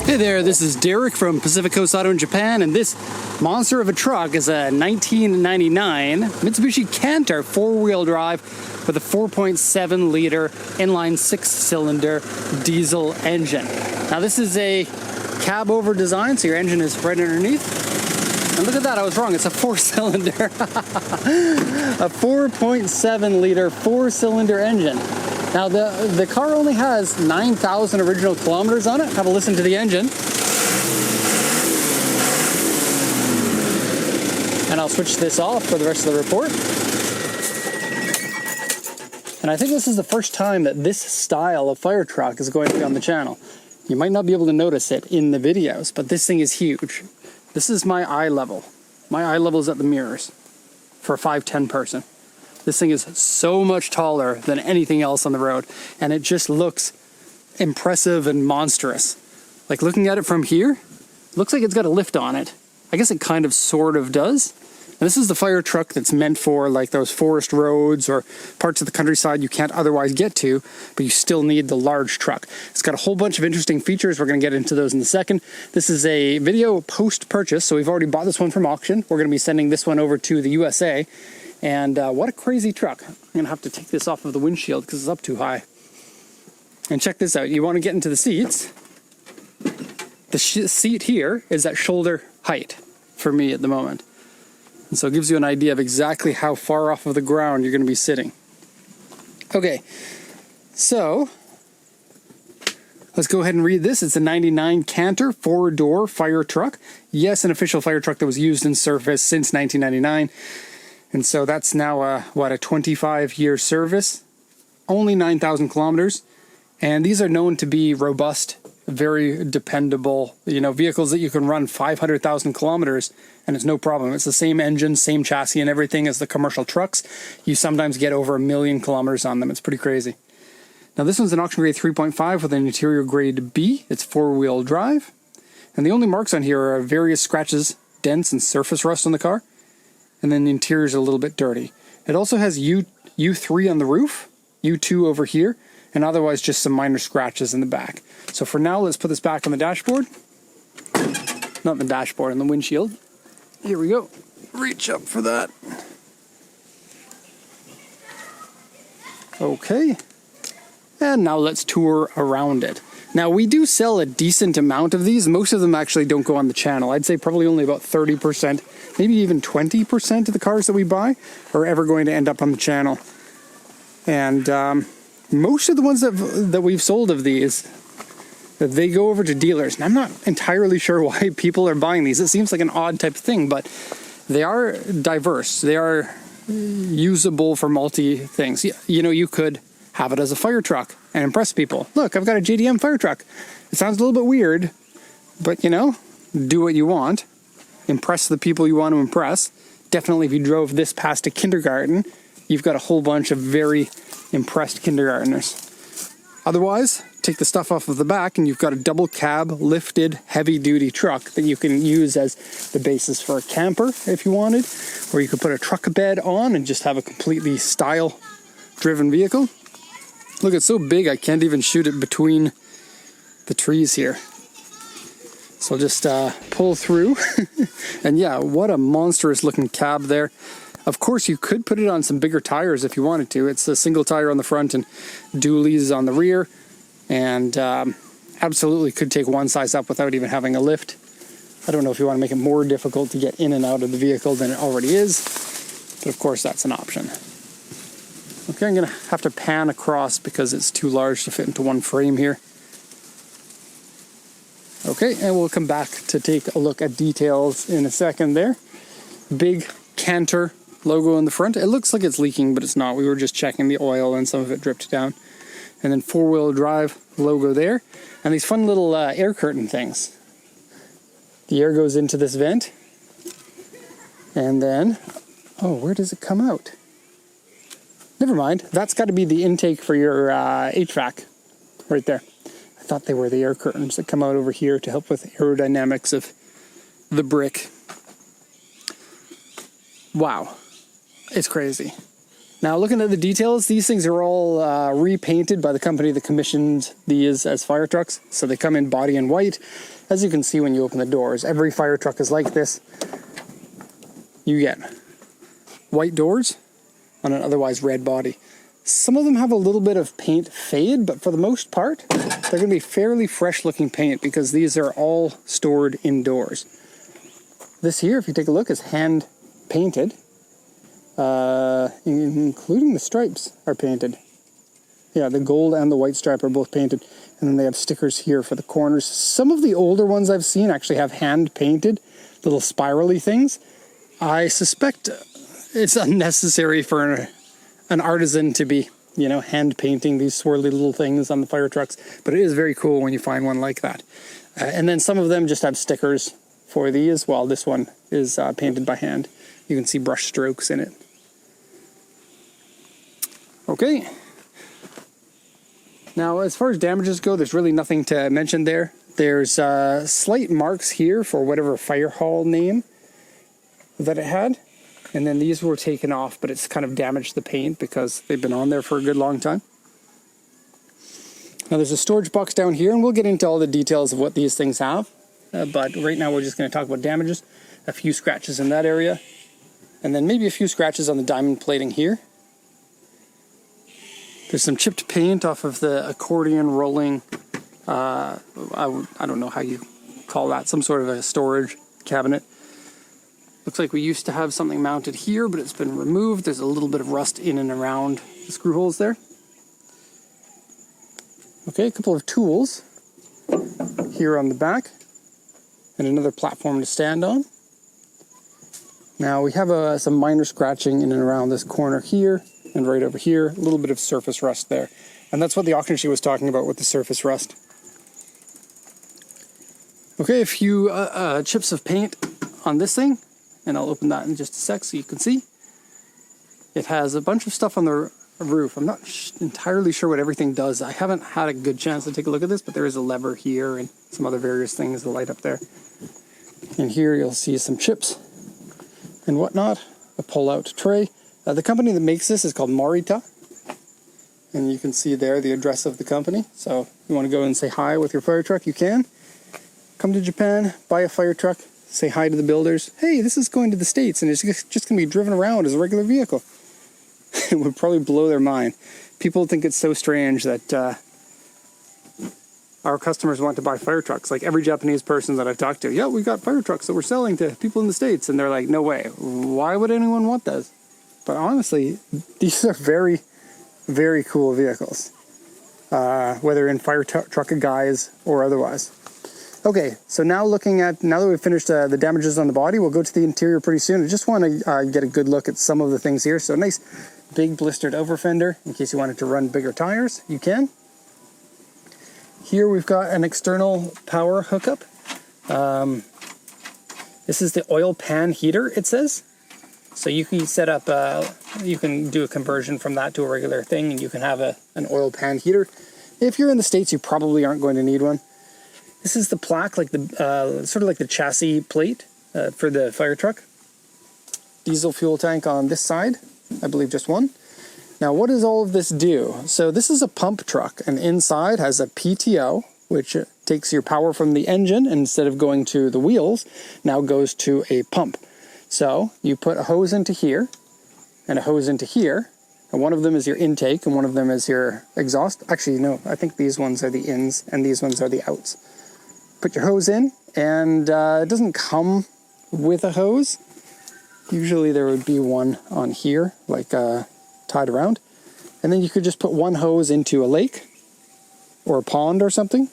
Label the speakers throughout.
Speaker 1: Hey there, this is Derek from Pacific Coast Auto in Japan, and this monster of a truck is a 1999 Mitsubishi Canter four-wheel drive with a 4.7 liter inline six-cylinder diesel engine. Now this is a cab over design, so your engine is right underneath. And look at that, I was wrong, it's a four-cylinder. A 4.7 liter four-cylinder engine. Now the car only has 9,000 original kilometers on it. Have a listen to the engine. And I'll switch this off for the rest of the report. And I think this is the first time that this style of fire truck is going to be on the channel. You might not be able to notice it in the videos, but this thing is huge. This is my eye level. My eye level is at the mirrors for a 5'10" person. This thing is so much taller than anything else on the road, and it just looks impressive and monstrous. Like looking at it from here, it looks like it's got a lift on it. I guess it kind of sort of does. And this is the fire truck that's meant for like those forest roads or parts of the countryside you can't otherwise get to, but you still need the large truck. It's got a whole bunch of interesting features. We're going to get into those in a second. This is a video post-purchase, so we've already bought this one from auction. We're going to be sending this one over to the USA. And what a crazy truck. I'm going to have to take this off of the windshield because it's up too high. And check this out. You want to get into the seats. The seat here is at shoulder height for me at the moment. And so it gives you an idea of exactly how far off of the ground you're going to be sitting. Okay, so let's go ahead and read this. It's a 99 Canter four-door fire truck. Yes, an official fire truck that was used in service since 1999. And so that's now a 25-year service, only 9,000 kilometers. And these are known to be robust, very dependable, vehicles that you can run 500,000 kilometers and it's no problem. It's the same engine, same chassis and everything as the commercial trucks. You sometimes get over 1 million kilometers on them. It's pretty crazy. Now this one's an auction grade 3.5 with an interior grade B. It's four-wheel drive. And the only marks on here are various scratches, dents, and surface rust on the car. And then the interior is a little bit dirty. It also has U3 on the roof, U2 over here, and otherwise just some minor scratches in the back. So for now, let's put this back on the dashboard. Not the dashboard, on the windshield. Here we go. Reach up for that. Okay. And now let's tour around it. Now we do sell a decent amount of these. Most of them actually don't go on the channel. I'd say probably only about 30%, maybe even 20% of the cars that we buy are ever going to end up on the channel. And most of the ones that we've sold of these, they go over to dealers. And I'm not entirely sure why people are buying these. It seems like an odd type of thing, but they are diverse. They are usable for multi things. You could have it as a fire truck and impress people. Look, I've got a JDM fire truck. It sounds a little bit weird, but do what you want. Impress the people you want to impress. Definitely if you drove this past a kindergarten, you've got a whole bunch of very impressed kindergartners. Otherwise, take the stuff off of the back and you've got a double cab lifted heavy duty truck that you can use as the basis for a camper if you wanted, or you could put a truck bed on and just have a completely style driven vehicle. Look, it's so big I can't even shoot it between the trees here. So I'll just pull through. And yeah, what a monstrous looking cab there. Of course, you could put it on some bigger tires if you wanted to. It's a single tire on the front and dualies on the rear. And absolutely could take one size up without even having a lift. I don't know if you want to make it more difficult to get in and out of the vehicle than it already is. But of course, that's an option. Okay, I'm going to have to pan across because it's too large to fit into one frame here. Okay, and we'll come back to take a look at details in a second there. Big Canter logo in the front. It looks like it's leaking, but it's not. We were just checking the oil and some of it dripped down. And then four-wheel drive logo there. And these fun little air curtain things. The air goes into this vent. And then, where does it come out? Never mind. That's got to be the intake for your HVAC right there. I thought they were the air curtains that come out over here to help with aerodynamics of the brick. Wow. It's crazy. Now, looking at the details, these things are all repainted by the company that commissioned these as fire trucks. So they come in body in white. As you can see when you open the doors, every fire truck is like this. You get white doors on an otherwise red body. Some of them have a little bit of paint fade, but for the most part, they're going to be fairly fresh looking paint because these are all stored indoors. This here, if you take a look, is hand painted. Including the stripes are painted. Yeah, the gold and the white stripe are both painted. And then they have stickers here for the corners. Some of the older ones I've seen actually have hand painted little spirally things. I suspect it's unnecessary for an artisan to be, hand painting these swirly little things on the fire trucks. But it is very cool when you find one like that. And then some of them just have stickers for these, while this one is painted by hand. You can see brush strokes in it. Okay. Now, as far as damages go, there's really nothing to mention there. There's slight marks here for whatever fire hall name that it had. And then these were taken off, but it's kind of damaged the paint because they've been on there for a good long time. Now, there's a storage box down here, and we'll get into all the details of what these things have. But right now, we're just going to talk about damages. A few scratches in that area. And then maybe a few scratches on the diamond plating here. There's some chipped paint off of the accordion rolling, I don't know how you call that, some sort of a storage cabinet. Looks like we used to have something mounted here, but it's been removed. There's a little bit of rust in and around the screw holes there. Okay, a couple of tools here on the back, and another platform to stand on. Now we have some minor scratching in and around this corner here. And right over here, a little bit of surface rust there. And that's what the auction sheet was talking about with the surface rust. Okay, a few chips of paint on this thing. And I'll open that in just a sec so you can see. It has a bunch of stuff on the roof. I'm not entirely sure what everything does. I haven't had a good chance to take a look at this, but there is a lever here and some other various things that light up there. And here you'll see some chips and whatnot. A pull-out tray. The company that makes this is called Morita, and you can see there the address of the company. So if you want to go and say hi with your fire truck, you can. Come to Japan, buy a fire truck, say hi to the builders. Hey, this is going to the States, and it's just going to be driven around as a regular vehicle. It would probably blow their mind. People think it's so strange that our customers want to buy fire trucks. Like every Japanese person that I've talked to, yeah, we got fire trucks that we're selling to people in the States, and they're like, no way. Why would anyone want those? But honestly, these are very, very cool vehicles, whether in fire truck guise or otherwise. Okay, so now that we've finished the damages on the body, we'll go to the interior pretty soon. I just want to get a good look at some of the things here. So nice big blistered over fender, in case you wanted to run bigger tires, you can. Here we've got an external power hookup. This is the oil pan heater, it says. So you can set up, you can do a conversion from that to a regular thing, and you can have an oil pan heater. If you're in the States, you probably aren't going to need one. This is the plaque, like the sort of like the chassis plate for the fire truck. Diesel fuel tank on this side, I believe just one. Now, what does all of this do? So this is a pump truck, and inside has a PTO, which takes your power from the engine, and instead of going to the wheels, now goes to a pump. So you put a hose into here and a hose into here, and one of them is your intake and one of them is your exhaust. Actually, no, I think these ones are the ins and these ones are the outs. Put your hose in, and it doesn't come with a hose. Usually there would be one on here, like tied around. And then you could just put one hose into a lake or a pond or something,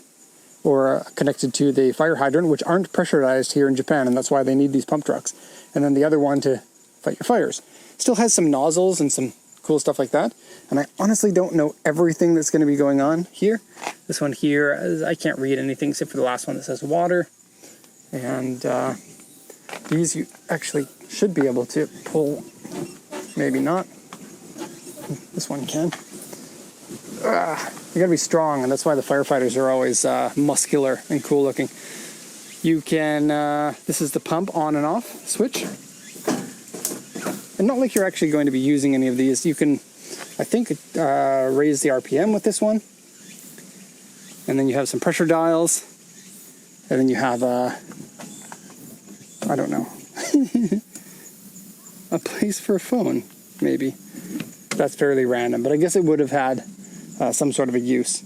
Speaker 1: or connected to the fire hydrant, which aren't pressurized here in Japan, and that's why they need these pump trucks. And then the other one to fight your fires. Still has some nozzles and some cool stuff like that. And I honestly don't know everything that's going to be going on here. This one here, I can't read anything except for the last one that says water. And these you actually should be able to pull. Maybe not. This one can. You gotta be strong, and that's why the firefighters are always muscular and cool looking. You can, this is the pump on and off switch. And not like you're actually going to be using any of these. You can, I think, raise the RPM with this one. And then you have some pressure dials. And then you have I don't know, a place for a phone, maybe. That's fairly random, but I guess it would have had some sort of a use.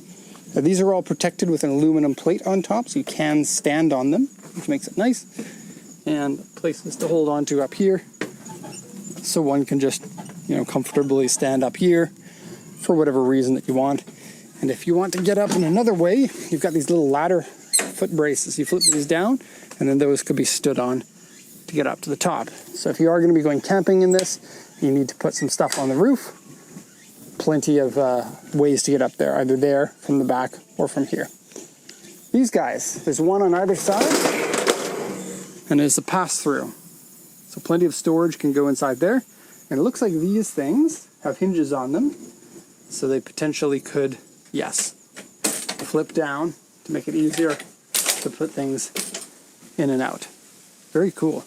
Speaker 1: Now, these are all protected with an aluminum plate on top, so you can stand on them, which makes it nice. And places to hold on to up here, so one can just, comfortably stand up here for whatever reason that you want. And if you want to get up in another way, you've got these little ladder foot braces. You flip these down, and then those could be stood on to get up to the top. So if you are going to be going camping in this, you need to put some stuff on the roof. Plenty of ways to get up there, either there, from the back, or from here. These guys, there's one on either side, and there's a pass-through. So plenty of storage can go inside there. And it looks like these things have hinges on them, so they potentially could, yes, flip down to make it easier to put things in and out. Very cool.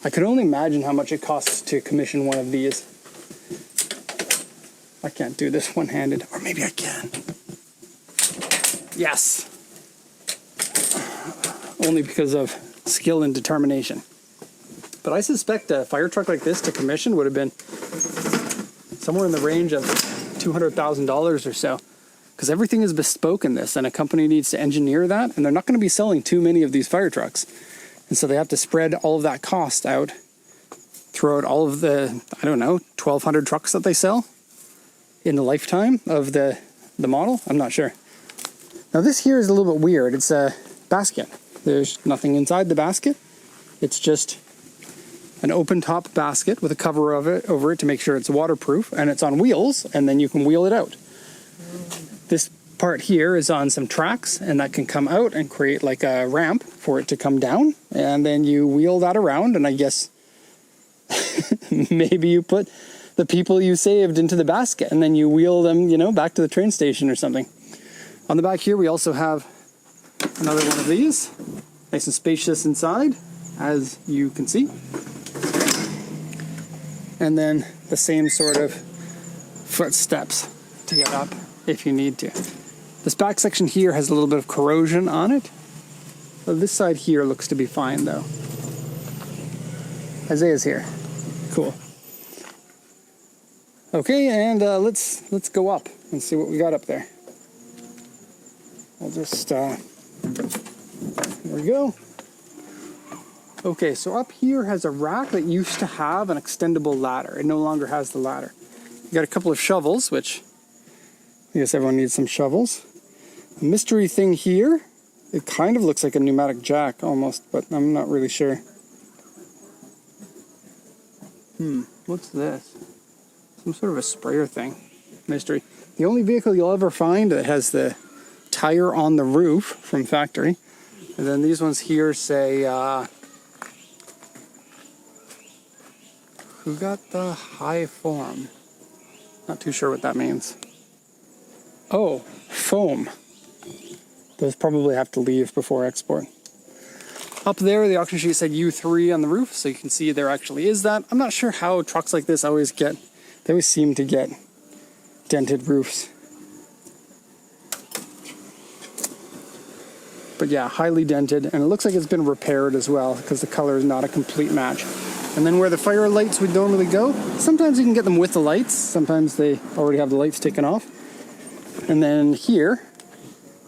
Speaker 1: I could only imagine how much it costs to commission one of these. I can't do this one-handed, or maybe I can. Yes. Only because of skill and determination. But I suspect a fire truck like this to commission would have been somewhere in the range of $200,000 or so. Because everything is bespoke in this, and a company needs to engineer that, and they're not going to be selling too many of these fire trucks. And so they have to spread all of that cost out throughout all of the, 1,200 trucks that they sell in the lifetime of the model. I'm not sure. Now this here is a little bit weird. It's a basket. There's nothing inside the basket. It's just an open top basket with a cover over it to make sure it's waterproof, and it's on wheels, and then you can wheel it out. This part here is on some tracks, and that can come out and create like a ramp for it to come down, and then you wheel that around, and I guess maybe you put the people you saved into the basket, and then you wheel them, back to the train station or something. On the back here, we also have another one of these. Nice and spacious inside, as you can see. And then the same sort of footsteps to get up if you need to. This back section here has a little bit of corrosion on it. So this side here looks to be fine though. Isaiah's here. Cool. Okay, and let's go up and see what we got up there. I'll just here we go. Okay, so up here has a rack that used to have an extendable ladder. It no longer has the ladder. You got a couple of shovels, which I guess everyone needs some shovels. A mystery thing here. It kind of looks like a pneumatic jack almost, but I'm not really sure. What's this? Some sort of a sprayer thing. Mystery. The only vehicle you'll ever find that has the tire on the roof from factory. And then these ones here say, who got the high form? Not too sure what that means. Oh, foam. Those probably have to leave before export. Up there, the auction sheet said U3 on the roof, so you can see there actually is that. I'm not sure how trucks like this always seem to get dented roofs. But yeah, highly dented, and it looks like it's been repaired as well, because the color is not a complete match. And then where the fire lights would normally go, sometimes you can get them with the lights, sometimes they already have the lights taken off. And then here,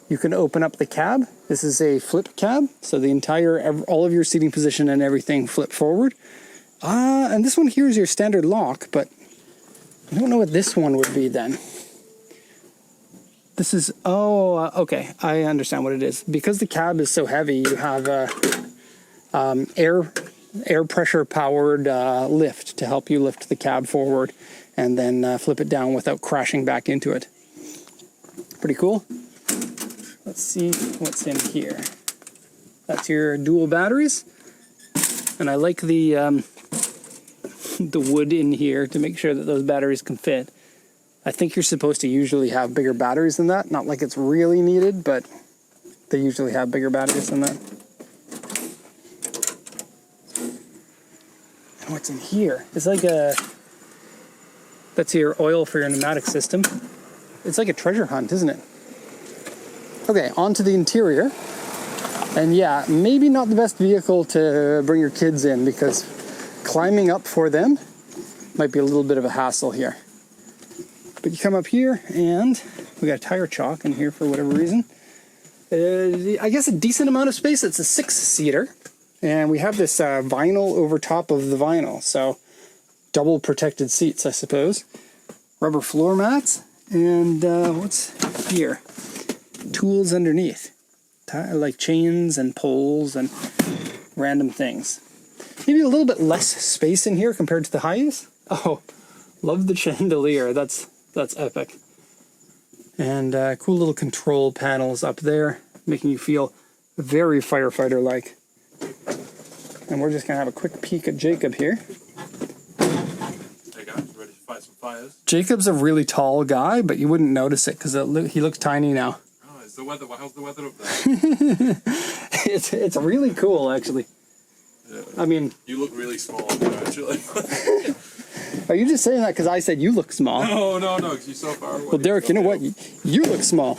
Speaker 1: you can open up the cab. This is a flip cab, so the all of your seating position and everything flip forward. And this one here is your standard lock, but I don't know what this one would be then. This is, okay, I understand what it is. Because the cab is so heavy, you have air pressure powered lift to help you lift the cab forward and then flip it down without crashing back into it. Pretty cool. Let's see what's in here. That's your dual batteries, and I like the wood in here to make sure that those batteries can fit. I think you're supposed to usually have bigger batteries than that. Not like it's really needed, but they usually have bigger batteries than that. And what's in here. It's like that's your oil for your pneumatic system. It's like a treasure hunt, isn't it? Okay, on to the interior. And yeah, maybe not the best vehicle to bring your kids in because climbing up for them might be a little bit of a hassle here. But you come up here and we got a tire chalk in here for whatever reason. I guess a decent amount of space. It's a 6-seater. And we have this vinyl over top of the vinyl. So double protected seats, I suppose. Rubber floor mats. And what's here? Tools underneath. Like chains and poles and random things. Maybe a little bit less space in here compared to the Hiace. Oh, love the chandelier. That's epic. And cool little control panels up there, making you feel very firefighter-like. And we're just going to have a quick peek at Jacob here.
Speaker 2: Hey guys, ready to fight some fires?
Speaker 1: Jacob's a really tall guy, but you wouldn't notice it because he looks tiny now.
Speaker 2: Oh, is the weather? How's the weather up there?
Speaker 1: It's really cool, actually.
Speaker 2: Yeah.
Speaker 1: I mean...
Speaker 2: You look really small, actually.
Speaker 1: Are you just saying that because I said you look small?
Speaker 2: No, because you're so far away.
Speaker 1: Well, Derek, you know what? You look small.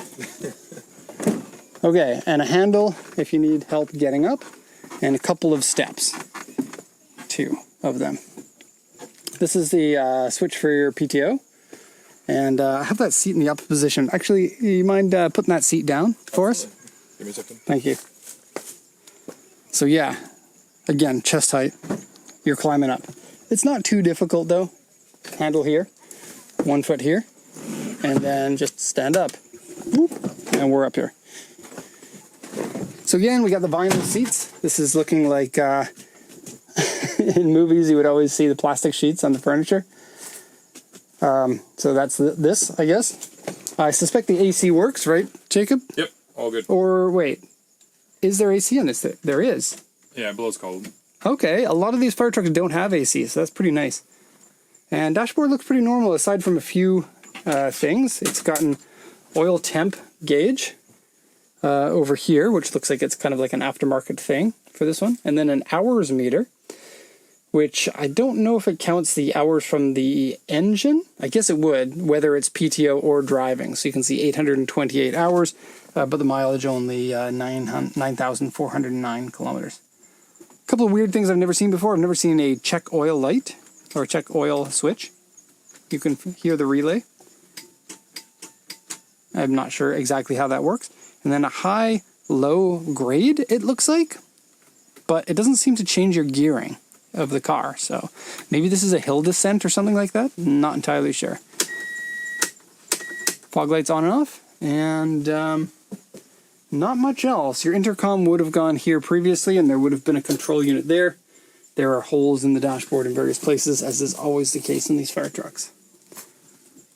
Speaker 1: Okay, and a handle if you need help getting up, and a couple of steps. 2 of them. This is the switch for your PTO. And I have that seat in the up position. Actually, you mind putting that seat down for us?
Speaker 2: Give me a second.
Speaker 1: Thank you. So yeah, again, chest height. You're climbing up. It's not too difficult though. Handle here, 1 foot here, and then just stand up. Whoop, and we're up here. So again, we got the vinyl seats. This is looking like in movies you would always see the plastic sheets on the furniture. So that's this, I guess. I suspect the AC works, right, Jacob?
Speaker 2: Yep, all good.
Speaker 1: Or wait, is there AC on this? There is.
Speaker 2: Yeah, it blows cold.
Speaker 1: Okay, a lot of these fire trucks don't have AC, so that's pretty nice. And dashboard looks pretty normal aside from a few things. It's got an oil temp gauge over here, which looks like it's kind of like an aftermarket thing for this one. And then an hours meter, which I don't know if it counts the hours from the engine. I guess it would, whether it's PTO or driving. So you can see 828 hours, but the mileage only 9,409 kilometers. A couple of weird things I've never seen before. I've never seen a check oil light or a check oil switch. You can hear the relay. I'm not sure exactly how that works. And then a high-low grade, it looks like, but it doesn't seem to change your gearing of the car. So maybe this is a hill descent or something like that. Not entirely sure. Fog lights on and off, and not much else. Your intercom would have gone here previously, and there would have been a control unit there. There are holes in the dashboard in various places, as is always the case in these fire trucks.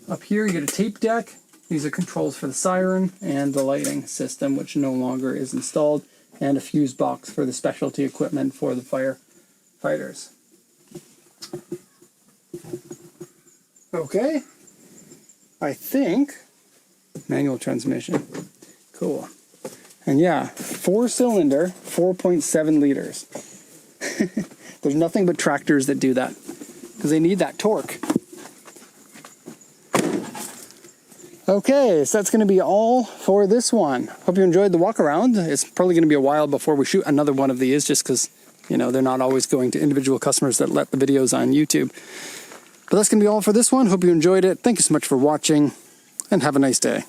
Speaker 1: Up here, you get a tape deck. These are controls for the siren and the lighting system, which no longer is installed, and a fuse box for the specialty equipment for the firefighters. Okay. I think manual transmission. Cool. And yeah, 4-cylinder, 4.7 liters. There's nothing but tractors that do that because they need that torque. Okay, so that's going to be all for this one. Hope you enjoyed the walk around. It's probably going to be a while before we shoot another one of these just because, you know, they're not always going to individual customers that let the videos on YouTube. But that's going to be all for this one. Hope you enjoyed it. Thank you so much for watching and have a nice day.